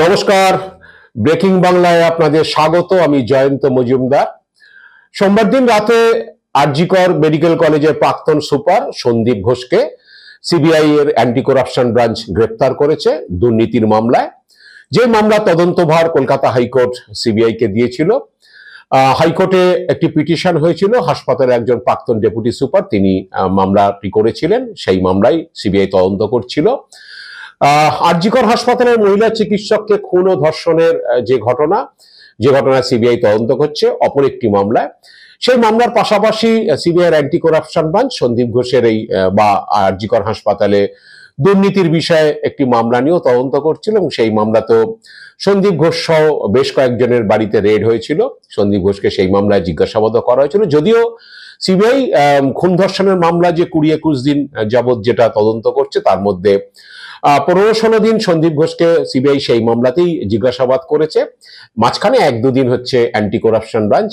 নমস্কার, ব্রেকিং বাংলায় আপনাদের স্বাগত। আমি জয়ন্ত মজুমদার। সোমবার দিন রাতে আরজি কর মেডিকেল কলেজের প্রাক্তন সুপার সন্দীপ ঘোষকে সিবিআই এর অ্যান্টি করাপশন ব্রাঞ্চ গ্রেপ্তার করেছে দুর্নীতির মামলায়। যে মামলা তদন্তভার কলকাতা হাইকোর্ট সিবিআই কে দিয়েছিল। হাইকোর্টে একটি পিটিশন হয়েছিল, হাসপাতালে একজন প্রাক্তন ডেপুটি সুপার তিনি মামলাটি করেছিলেন, সেই মামলায় সিবিআই তদন্ত করছিল। আরজি কর হাসপাতালের মহিলা চিকিৎসককে খুন ও ধর্ষণের যে ঘটনা সিবিআই তদন্ত করছে অপর একটি মামলায়। সেই মামলার পাশাপাশি CBI anti corruption branch Sandip ঘোষের এই বা আরজি কর হাসপাতালে দুর্নীতির বিষয়ে একটি মামলা নিয়েও তদন্ত করছিল এবং সেই মামলাতেও সন্দীপ ঘোষ সহ বেশ কয়েকজনের বাড়িতে রেড হয়েছিল। সন্দীপ ঘোষকে সেই মামলায় জিজ্ঞাসাবাদও করা হয়েছিল। যদিও সিবিআই খুন ধর্ষণের মামলা যে 20-21 দিন যাবৎ যেটা তদন্ত করছে তার মধ্যে 15-16 দিন সন্দীপ ঘোষকে সিবিআই সেই মামলাতেই জিজ্ঞাসাবাদ করেছে। মাঝখানে 1-2 দিন হচ্ছে অ্যান্টি করাপশন ব্রাঞ্চ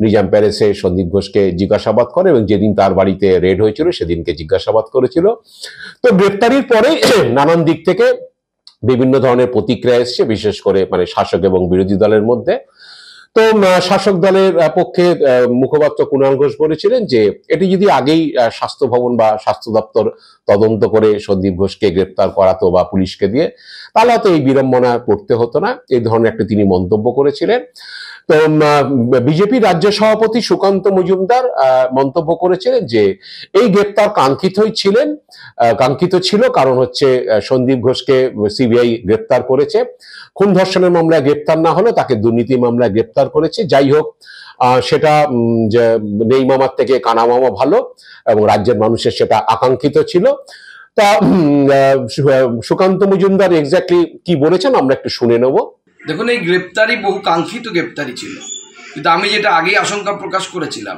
নিজাম প্যালেসে সন্দীপ ঘোষকে জিজ্ঞাসাবাদ করে এবং যেদিন তার বাড়িতে রেড হয়েছিল সেদিনকে জিজ্ঞাসাবাদ করেছিল। তো গ্রেপ্তারির পরে নানান দিক থেকে বিভিন্ন ধরনের প্রতিক্রিয়া এসছে, বিশেষ করে শাসক এবং বিরোধী দলের মধ্যে। তো শাসক দলের পক্ষে মুখপাত্র কুণাল ঘোষ বলেছিলেন যে এটি যদি আগেই স্বাস্থ্য ভবন বা স্বাস্থ্য দপ্তর তদন্ত করে সন্দীপ ঘোষকে গ্রেপ্তার করাতো বা পুলিশকে দিয়ে, তাহলে হয়তো এই বিড়ম্বনা করতে হতো না, এই ধরনের একটা তিনি মন্তব্য করেছিলেন। তো বিজেপি রাজ্য সভাপতি সুকান্ত মজুমদার মন্তব্য করেছিলেন যে এই গ্রেপ্তার কাঙ্ক্ষিত ছিল, কারণ হচ্ছে সন্দীপ ঘোষকে সিবিআই গ্রেপ্তার করেছে, খুন ধর্ষণের মামলায় গ্রেপ্তার না হলো তাকে দুর্নীতি মামলায় গ্রেপ্তার করেছে। যাই হোক, সেটা নেই মামার থেকে কানা মামা ভালো এবং রাজ্যের মানুষের সেটা আকাঙ্ক্ষিত ছিল। তা সুকান্ত মজুমদার এক্স্যাক্টলি কি বলেছেন আমরা একটু শুনে নেব। দেখুন, এই গ্রেপ্তারি বহু কাঙ্ক্ষিত গ্রেপ্তারি ছিল, কিন্তু আমি যেটা আগেই আশঙ্কা প্রকাশ করেছিলাম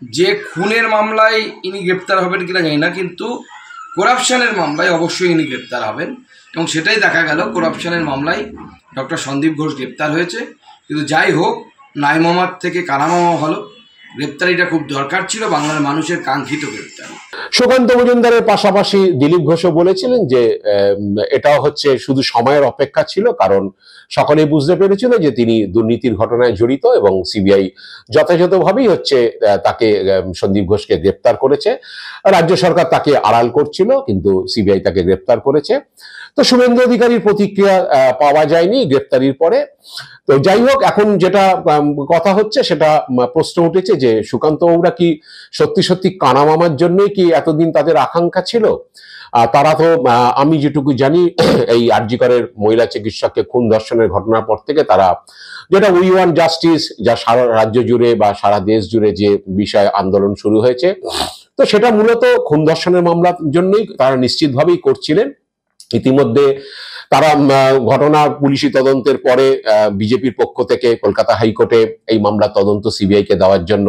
যে খুনের মামলায় ইনি গ্রেপ্তার হবেন কিনা জানি না, কিন্তু করাপশনের মামলায় অবশ্যই ইনি গ্রেপ্তার হবেন এবং সেটাই দেখা গেল। করাপশনের মামলায় ডক্টর সন্দীপ ঘোষ গ্রেপ্তার হয়েছে। কিন্তু যাই হোক, নাই মামার থেকে কানা মামা ভালো, গ্রেপ্তারিটা খুব দরকার ছিল, বাংলার মানুষের কাঙ্ক্ষিত গ্রেপ্তারি। সুকান্ত মজুমদারের পাশাপাশি দিলীপ ঘোষও বলেছিলেন যে এটাও হচ্ছে শুধু সময়ের অপেক্ষা ছিল, কারণ সকলেই বুঝতে পেরেছিল যে তিনি দুর্নীতির ঘটনায় জড়িত এবং সিবিআই যথাযথভাবেই হচ্ছে তাকে সন্দীপ ঘোষকে গ্রেপ্তার করেছে। রাজ্য সরকার তাকে আড়াল করছিল, কিন্তু সিবিআই তাকে গ্রেপ্তার করেছে। তো শুভেন্দু অধিকারীর প্রতিক্রিয়া পাওয়া যায়নি গ্রেপ্তারির পরে। তো যাই হোক, এখন যেটা কথা হচ্ছে সেটা প্রশ্ন উঠেছে যে সুকান্ত বাবুরা কি সত্যি কানা মামার জন্যই কি এতদিন তাদের আকাঙ্ক্ষা ছিল? তারা তো আমি যেটুকু জানি এই আরজি করের মহিলা চিকিৎসককে খুন ধর্ষণের ঘটনার পর থেকে তারা যেটা উই ওয়ান্ট জাস্টিস, যা সারা রাজ্য জুড়ে বা সারা দেশ জুড়ে যে বিষয়ে আন্দোলন শুরু হয়েছে, তো সেটা মূলত খুন ধর্ষণের মামলার জন্যই তারা নিশ্চিতভাবেই করছিলেন। ইতিমধ্যে তারা ঘটনার পুলিশি তদন্তের পরে বিজেপির পক্ষ থেকে কলকাতা হাইকোর্টে এই মামলা তদন্ত সিবিআই কে দেওয়ার জন্য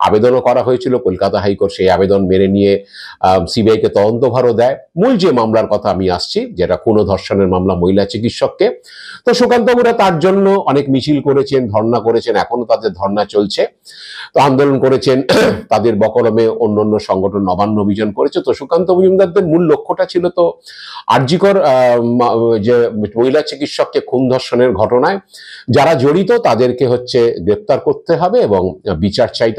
আবেদনও করা হয়েছিল। কলকাতা হাইকোর্ট সেই আবেদন মেনে নিয়ে সিবিআই কে তদন্তভারও দেয়। মূল যে মামলার কথা আমি আসছি, যেটা খুন ও ধর্ষণের মামলা মহিলা চিকিৎসককে, তো সুকান্ত বাবুরা তার জন্য অনেক মিছিল করেছেন, ধর্ণা করেছেন, এখনো তাদের ধর্ণা চলছে, তো আন্দোলন করেছেন, তাদের বকলমে অন্যান্য সংগঠন নবান্ন অভিযান করেছে। তো সুকান্ত মজুমদারদের মূল লক্ষ্যটা ছিল তো আরজি কর যে মহিলা চিকিৎসককে খুন ধর্ষণের ঘটনায় যারা জড়িত তাদেরকে হচ্ছে গ্রেপ্তার করতে হবে এবং বিচার চাই,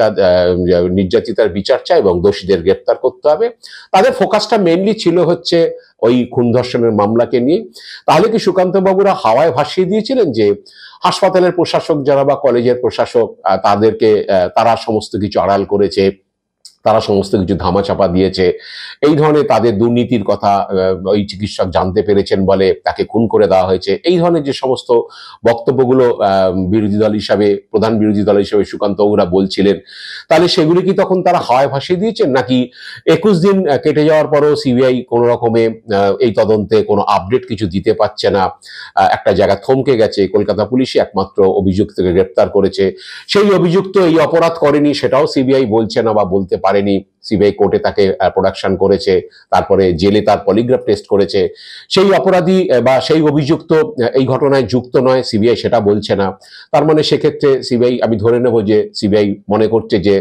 নির্যাতিতার বিচার চাই এবং দোষীদের গ্রেপ্তার করতে হবে। তাদের ফোকাসটা মেইনলি ছিল হচ্ছে ওই খুন ধর্ষণের মামলাকে নিয়ে। তাহলে কি সুকান্ত বাবুরা হাওয়ায় ভাসিয়ে দিয়েছিলেন যে হাসপাতালের প্রশাসক যারা বা কলেজের প্রশাসক তারা সমস্ত কিছু আড়াল করেছে, তারা সমস্ত কিছু ধামাচাপা দিয়েছে, এই ধরনের তাদের দুর্নীতির কথা ওই চিকিৎসক জানতে পেরেছেন বলে তাকে খুন করে দেওয়া হয়েছে, এই ধরনের যে সমস্ত বক্তব্যগুলো প্রধান বিরোধী দল হিসেবে সুকান্ত বাবুরা বলছিলেন, তাহলে সেগুলি কি তখন তারা হাওয়ায় ভাসিয়ে দিয়েছেন? নাকি 21 দিন কেটে যাওয়ার পরও সিবিআই কোনো রকমে এই তদন্তে কোনো আপডেট কিছু দিতে পারছে না, একটা জায়গা থমকে গেছে, কলকাতা পুলিশই একমাত্র অভিযুক্তকে গ্রেপ্তার করেছে, সেই অভিযুক্ত এই অপরাধ করেনি সেটাও সিবিআই বলছে না বা বলতে পারেনি, সিবিআই কোর্টে তাকে প্রোডাকশন করেছে, তারপরে জেলে তার পলিগ্রাফ টেস্ট করেছে। সেই অপরাধী বা সেই অভিযুক্ত এই ঘটনায় যুক্ত নয়, সিবিআই সেটা বলছে না। তার মানে সেক্ষেত্রে সিবিআই, আমি ধরে নেব যে সিবিআই মনে করছে যে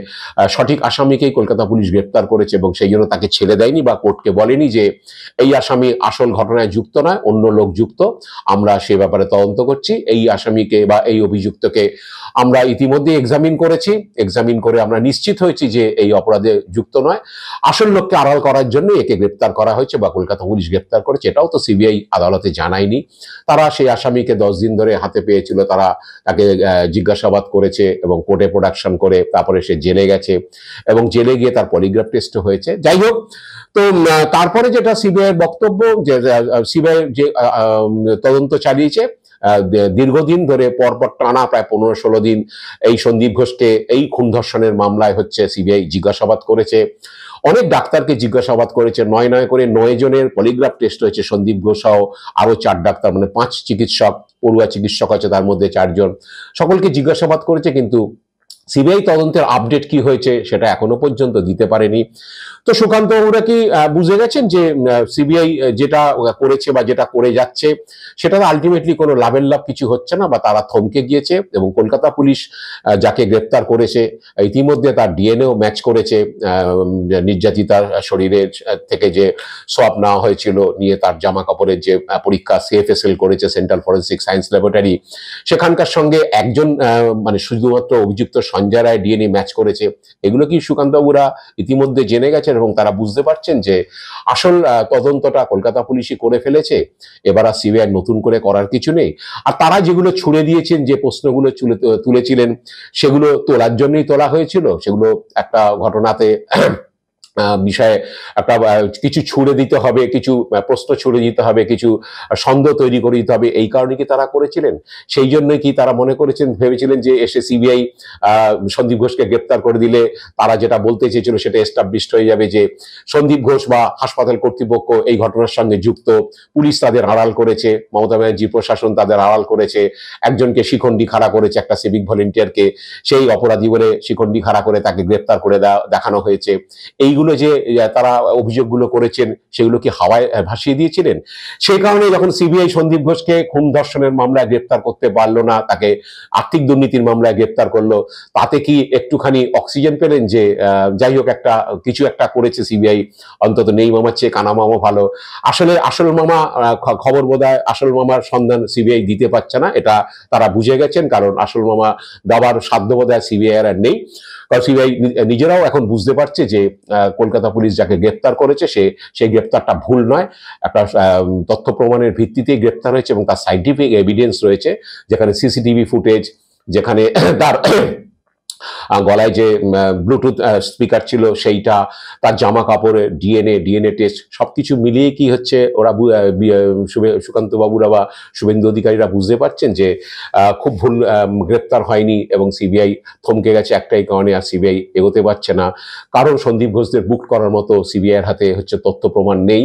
সঠিক আসামিকেই কলকাতা পুলিশ গ্রেপ্তার করেছে এবং সেই জন্য তাকে ছেড়ে দেয়নি বা কোর্টকে বলেনি যে এই আসামি আসল ঘটনায় যুক্ত নয়, অন্য লোক যুক্ত, আমরা সে ব্যাপারে তদন্ত করছি। এই আসামিকে বা এই অভিযুক্তকে আমরা ইতিমধ্যে এক্সামিন করে আমরা নিশ্চিত হয়েছি যে এই অপরাধে যুক্ত নয়, আসল লোককে আড়াল করার জন্য একে গ্রেপ্তার করা হয়েছে বা কলকাতা পুলিশ গ্রেপ্তার করেছে। এটাও তো সিবিআই আদালতে জানায়নি। তারা সেই আসামিকে 10 দিন ধরে হাতে পেয়েছিল, তারা তাকে জিজ্ঞাসাবাদ করেছে এবং কোর্টে প্রোডাকশন করে তারপরে সে জেলে গেছে এবং জেলে গিয়ে তার পলিগ্রাফ টেস্ট হয়েছে। যাই হোক, তো তারপরে যেটা সিবিআই এর বক্তব্য, যে সিবিআই যে তদন্ত চালিয়েছে দীর্ঘদিন ধরে, পরপর টানা প্রায় 15-16 দিন এই সন্দীপ ঘোষকে এই খুন ধর্ষণের মামলায় হচ্ছে সিবিআই জিজ্ঞাসাবাদ করেছে। অনেক ডাক্তারকে জিজ্ঞাসাবাদ করেছে, 9 করে 9 জনের পলিগ্রাফ টেস্ট হয়েছে। সন্দীপ ঘোষ সহ আরো 4 ডাক্তার, মানে 5 চিকিৎসক, পড়ুয়া চিকিৎসক আছে, তার মধ্যে 4 জন, সকলকে জিজ্ঞাসাবাদ করেছে। কিন্তু সিবিআই তদন্তের আপডেট কি হয়েছে সেটা এখনো পর্যন্ত দিতে পারেনি। তো সুকান্ত বাবুরা কি বুঝে গেছেন যে সিবিআই যেটা করেছে বা যেটা করে যাচ্ছে সেটা আলটিমেটলি কোনো লাভের লাভ কিছু হচ্ছে না, বা তারা থমকে গিয়েছে। এবং কলকাতা পুলিশ যাকে গ্রেপ্তার করেছে ইতিমধ্যে তার ডিএনএও ম্যাচ করেছে, নির্যাতিতার শরীরের থেকে যে সোয়াব নেওয়া হয়েছিল, নিয়ে তার জামা কাপড়ের যে পরীক্ষা সিএফএসএল করেছে, সেন্ট্রাল ফরেন্সিক সায়েন্স ল্যাবরেটরি, সেখানকার সঙ্গে একজন মানে শুধুমাত্র অভিযুক্ত সঞ্জয় রায় ডিএনএ ম্যাচ করেছে। এগুলো কি সুকান্ত বাবুরা ইতিমধ্যে জেনে গেছেন এবং তারা বুঝতে পারছেন যে আসল তদন্তটা কলকাতা পুলিশই করে ফেলেছে, এবার আর সিবিআই নতুন করে করার কিছু নেই। আর তারা যেগুলো ছুড়ে দিয়েছেন, যে প্রশ্নগুলো তুলেছিলেন, সেগুলো তোলার জন্যই তোলা হয়েছিল। সেগুলো একটা ঘটনাতে বিষয়ে একটা কিছু ছুড়ে দিতে হবে, কিছু প্রশ্ন ছুড়ে দিতে হবে, কিছু সন্দেহ তৈরি করে দিতে হবে, এই কারণে কি তারা করেছিলেন? সেই জন্যই কি তারা ভেবেছিলেন যে এসে সিবিআই সন্দীপ ঘোষকে গ্রেপ্তার করে দিলে তারা যেটা বলতে চেয়েছিল সেটা এস্টাবলিশড হয়ে যাবে যে সন্দীপ ঘোষ বা হাসপাতাল কর্তৃপক্ষ এই ঘটনার সঙ্গে যুক্ত, পুলিশ তাদের আড়াল করেছে, মমতা ব্যানার্জি প্রশাসন তাদের আড়াল করেছে, একজনকে শিখণ্ডি খাড়া করেছে, একটা সিভিক ভলেন্টিয়ারকে সেই অপরাধী বলে শিখণ্ডি খাড়া করে তাকে গ্রেপ্তার করে দেখানো হয়েছে। এইগুলো যে তারা অভিযোগগুলো করেছেন সেগুলো কি হাওয়ায় ভাসিয়ে দিয়েছিলেন? সেই কারণে যখন সিবিআই সন্দীপ ঘোষকে খুন ধর্ষণের মামলায় গ্রেপ্তার করতে পারলো না, তাকে আর্থিক দুর্নীতির মামলায় গ্রেপ্তার করলো, তাতে কি একটুখানি অক্সিজেন পেলেন যে যাই হোক কিছু একটা করেছে সিবিআই, অন্তত নেই মামার চেয়ে কানা মামা ভালো। আসলে আসল মামা খবর বোধহয় আসল মামার সন্ধান সিবিআই দিতে পারছে না, এটা তারা বুঝে গেছেন। কারণ আসল মামা দেওয়ার সাধ্য বোধহয় সিবিআই আর নেই। কারণ সিবিআই নিজেরাও এখন বুঝতে পারছে যে কলকাতা পুলিশ যাকে গ্রেপ্তার করেছে সেই গ্রেপ্তারটা ভুল নয়, একটা তথ্য প্রমাণের ভিত্তিতেই গ্রেপ্তার হয়েছে এবং তার সাইন্টিফিক এভিডেন্স রয়েছে, যেখানে সিসিটিভি ফুটেজ, যেখানে তার গলায় যে ব্লুটুথ স্পিকার ছিল সেইটা, তার জামা কাপড়ের ডিএনএ টেস্ট, সবকিছু মিলিয়ে কি হচ্ছে ওরা সুকান্ত বাবুরা বা শুভেন্দু অধিকারীরা বুঝতে পারছেন যে খুব ভুল গ্রেপ্তার হয়নি এবং সিবিআই থমকে গেছে একটাই কারণে, আর সিবিআই এগোতে পারছে না। কারণ সন্দীপ ঘোষদের বুক করার মতো সিবিআইয়ের হাতে হচ্ছে তথ্য প্রমাণ নেই।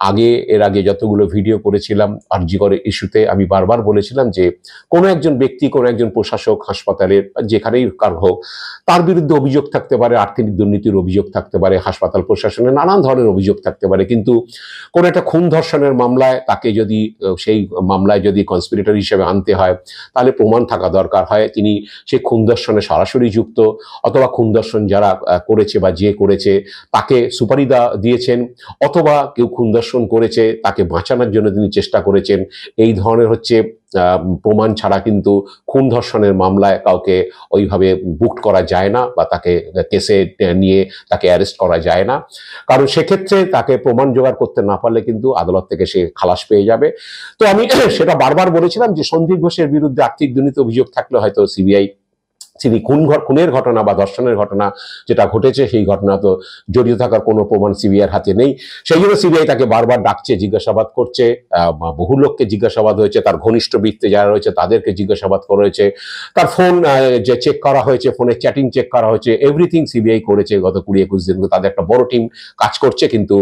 আমি এর আগে যতগুলো ভিডিও করেছিলাম আরজি করে ইস্যুতে, আমি বারবার বলেছিলাম যে কোনো একজন ব্যক্তি, কোনো একজন প্রশাসক হাসপাতালের যেখানেই কার হোক, তার বিরুদ্ধে অভিযোগ থাকতে পারে, আর্থিক দুর্নীতির অভিযোগ থাকতে পারে, হাসপাতাল প্রশাসনের নানান ধরনের অভিযোগ থাকতে পারে, কিন্তু কোনো একটা খুন ধর্ষণের মামলায় তাকে যদি সেই মামলায় যদি কনস্পিরেটর হিসেবে আনতে হয়, তাহলে প্রমাণ থাকা দরকার হয় তিনি সেই খুন ধর্ষণে সরাসরি যুক্ত, অথবা খুন ধর্ষণ যারা করেছে বা যে করেছে তাকে সুপারি দিয়েছেন, অথবা কেউ খুন ধর্ষণ করেছে তাকে বাঁচানোর জন্য তিনি চেষ্টা করেছেন। এই ধরনের হচ্ছে প্রমাণ ছাড়া কিন্তু খুন ধর্ষণের মামলায় কাউকে ওইভাবে বুকড করা যায় না বা তাকে কেসে নিয়ে তাকে অ্যারেস্ট করা যায় না। কারণ সেক্ষেত্রে তাকে প্রমাণ জোগাড় করতে না পারলে কিন্তু আদালত থেকে সে খালাস পেয়ে যাবে। তো আমি সেটা বারবার বলেছিলাম যে সন্দীপ ঘোষের বিরুদ্ধে আর্থিক দুর্নীতি অভিযোগ থাকলে হয়তো সিবিআই তিনি খুনের ঘটনা বা ধর্ষণের ঘটনা যেটা ঘটেছে সেই ঘটনা তো জড়িত থাকার কোনো প্রমাণ সিবিআইয়ের হাতে নেই। সেই জন্য সিবিআই তাকে বারবার ডাকছে, জিজ্ঞাসাবাদ করছে, বহু লোককে জিজ্ঞাসাবাদ হয়েছে, তার ঘনিষ্ঠ বৃত্তে যারা রয়েছে তাদেরকে জিজ্ঞাসাবাদ করা হয়েছে, তার ফোন যে চেক করা হয়েছে, ফোনে চ্যাটিং চেক করা হয়েছে, এভরিথিং সিবিআই করেছে গত 20-21 দিন। তাদের একটা বড় টিম কাজ করছে, কিন্তু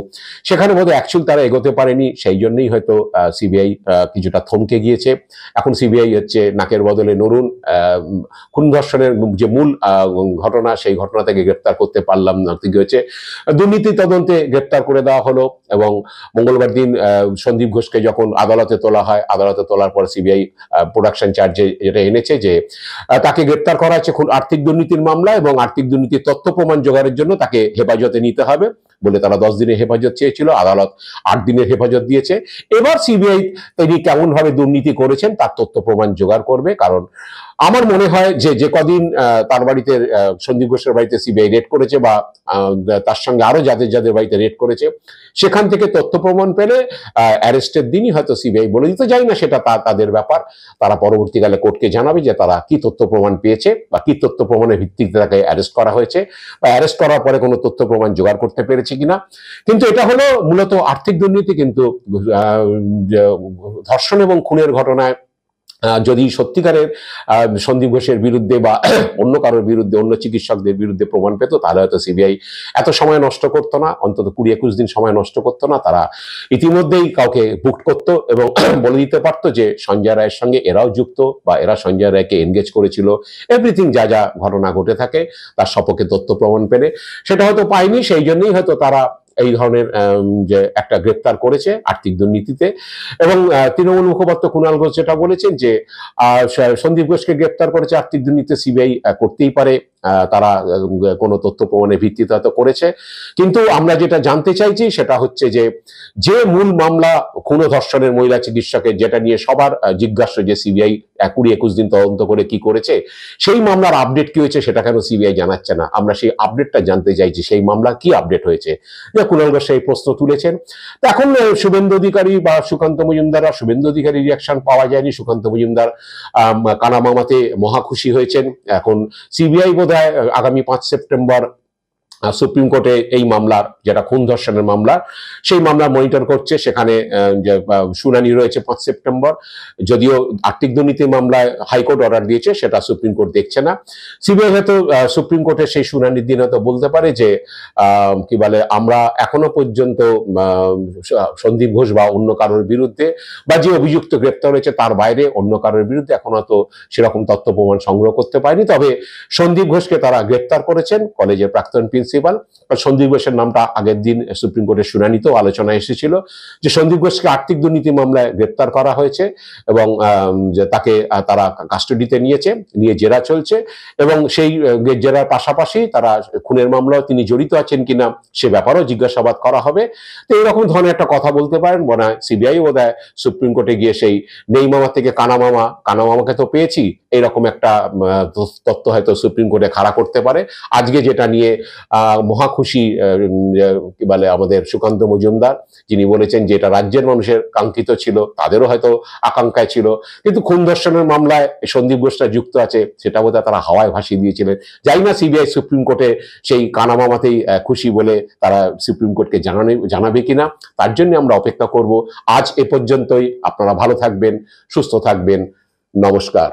সেখানে বোধহয় অ্যাকচুয়ালি তারা এগোতে পারেনি। সেই জন্যই হয়তো সিবিআই কিছুটা থমকে গিয়েছে। এখন সিবিআই হচ্ছে নাকের বদলে নড়ুন, খুন ধর্ষণের খুনের যে মূল ঘটনা, সেই ঘটনা থেকে গ্রেপ্তার করতে পারলাম না, কি হয়েছে, দুর্নীতি তদন্তে গ্রেপ্তার করে দেওয়া হলো। এবং মঙ্গলবার দিন সন্দীপ ঘোষকে যখন আদালতে তোলা হয়, আদালতে তোলার পর সিবিআই প্রোডাকশন চার্জে যেটা এনেছে যে তাকে গ্রেপ্তার করা হচ্ছে আর্থিক দুর্নীতির মামলা, এবং আর্থিক দুর্নীতির তথ্য প্রমাণ জোগাড়ের জন্য তাকে হেফাজতে নিতে হবে বলে তারা 10 দিনের হেফাজত চেয়েছিল, আদালত 8 দিনের হেফাজত দিয়েছে। এবার সিবিআই তিনি কেমন ভাবে দুর্নীতি করেছেন তার তথ্য প্রমাণ জোগাড় করবে। কারণ আমার মনে হয় যে কদিন তার বাড়িতে, সন্দীপ ঘোষের বাড়িতে সিবিআই রেড করেছে, বা তার সঙ্গে আরো যাদের বাড়িতে রেড করেছে, সেখান থেকে তথ্য প্রমাণ পেলে অ্যারেস্টের দিনই হয়তো সিবিআই বলে দিতে, যাই না সেটা তাদের ব্যাপার, তারা পরবর্তীকালে কোর্টকে জানাবে যে তারা কি তথ্য প্রমাণ পেয়েছে বা কি তথ্য প্রমাণের ভিত্তিতে তাকে অ্যারেস্ট করা হয়েছে, বা অ্যারেস্ট করার পরে কোনো তথ্য প্রমাণ জোগাড় করতে পেরেছে কিনা। কিন্তু এটা হলো মূলত আর্থিক দুর্নীতি। কিন্তু ধর্ষণ এবং খুনের ঘটনায় যদি সত্যিকারের সন্দীপ ঘোষের বিরুদ্ধে বা অন্য কারোর বিরুদ্ধে, অন্য চিকিৎসকদের বিরুদ্ধে প্রমাণ পেত, তাহলে হয়তো সিবিআই এত সময় নষ্ট করতো না, অন্তত 20-21 দিন সময় নষ্ট করতো না। তারা ইতিমধ্যেই কাউকে বুক করতো এবং বলে দিতে পারতো যে সঞ্জয় রায়ের সঙ্গে এরাও যুক্ত, বা এরা সঞ্জয় রায়কে এনগেজ করেছিল, এভরিথিং যা যা ঘটনা ঘটে থাকে তার সপক্ষে তথ্য প্রমাণ পেলে। সেটা হয়তো পায়নি, সেই জন্যই হয়তো তারা এই ধরনের যে একটা গ্রেপ্তার করেছে আর্থিক দুর্নীতিতে। এবং তৃণমূল মুখপাত্র কুণাল ঘোষ যেটা বলেছেন যে সন্দীপ ঘোষকে গ্রেপ্তার করেছে আর্থিক দুর্নীতি, সিবিআই করতেই পারে, তারা কোনো তথ্য প্রমাণের ভিত্তিতে হয়তো করেছে। কিন্তু আমরা যেটা জানতে চাইছি সেটা হচ্ছে যে মূল মামলা খুন ও ধর্ষণের মহিলা চিকিৎসকের, যেটা নিয়ে সবার জিজ্ঞাসা যে সিবিআই 20-21 দিন তদন্ত করে কি করেছে, সেই মামলার আপডেট কি হয়েছে সেটা কেন সিবিআই জানাচ্ছে না? আমরা সেই আপডেটটা জানতে চাইছি, সেই মামলা কি আপডেট হয়েছে। কুণাল ঘোষ সেই প্রশ্ন তুলেছেন। তো এখন শুভেন্দু অধিকারী বা সুকান্ত মজুমদার, শুভেন্দু অধিকারী রিয়াকশন পাওয়া যায়নি। সুকান্ত মজুমদার কানামামাতে মহা খুশি হয়েছেন। এখন সিবিআই বোধহয় আগামী 5 সেপ্টেম্বর সুপ্রিম কোর্টে এই মামলার, যেটা খুন ধর্ষণের মামলা, সেই মামলা মনিটর করছে। সেখানে শুনানি রয়েছে 5 সেপ্টেম্বর। যদিও আর্থিক দুর্নীতি মামলায় হাইকোর্ট অর্ডার দিয়েছে, সেটা সুপ্রিম কোর্ট দেখছে না। সিবিআই হয়তো সুপ্রিম কোর্টের সেই শুনানির দিন হয়তো বলতে পারে যে কি বলে, আমরা এখনো পর্যন্ত সন্দীপ ঘোষ বা অন্য কারোর বিরুদ্ধে, বা যে অভিযুক্ত গ্রেপ্তার হয়েছে তার বাইরে অন্য কারোর বিরুদ্ধে এখন হয়তো সেরকম তথ্য প্রমাণ সংগ্রহ করতে পারেনি। তবে সন্দীপ ঘোষকে তারা গ্রেপ্তার করেছেন, কলেজের প্রাক্তন প্রিন্সিপাল। সন্দীপ ঘোষের নামটা আগের দিন সুপ্রিম কোর্টের শুনানিতেও আলোচনা এসেছিল, যে সন্দীপ ঘোষকে আর্থিক দুর্নীতি মামলায় গ্রেপ্তার করা হয়েছে এবং তাকে তারা কাস্টডিতে নিয়ে জেরা চলছে। এবং সেই জেরার পাশাপাশি তারা খুনের মামলায় তিনি জড়িত আছেন কিনা সে ব্যাপারেও জিজ্ঞাসাবাদ করা হবে। তো এইরকম ধরনের একটা কথা বলতে পারেন। মনে হয় সিবিআই বোধহয় সুপ্রিম কোর্টে গিয়ে সেই নেই মামা থেকে কানামামাকে তো পেয়েছি, এইরকম একটা তথ্য হয়তো সুপ্রিম কোর্টে খাড়া করতে পারে। আজকে যেটা নিয়ে মহা খুশি কি বলে আমাদের সুকান্ত মজুমদার, যিনি বলেছেন যে এটা রাজ্যের মানুষের কাঙ্ক্ষিত ছিল, তাদেরও হয়তো আকাঙ্ক্ষায় ছিল, কিন্তু খুন ধর্ষণের মামলায় সন্দীপ ঘোষটা যুক্ত আছে সেটা বোধহয় তারা হাওয়ায় ভাসিয়ে দিয়েছিলেন। যাই না সিবিআই সুপ্রিম কোর্টে সেই কানামামাতেই খুশি বলে তারা সুপ্রিম কোর্টকে জানাবে কিনা, তার জন্য আমরা অপেক্ষা করব। আজ এ পর্যন্তই। আপনারা ভালো থাকবেন, সুস্থ থাকবেন। নমস্কার।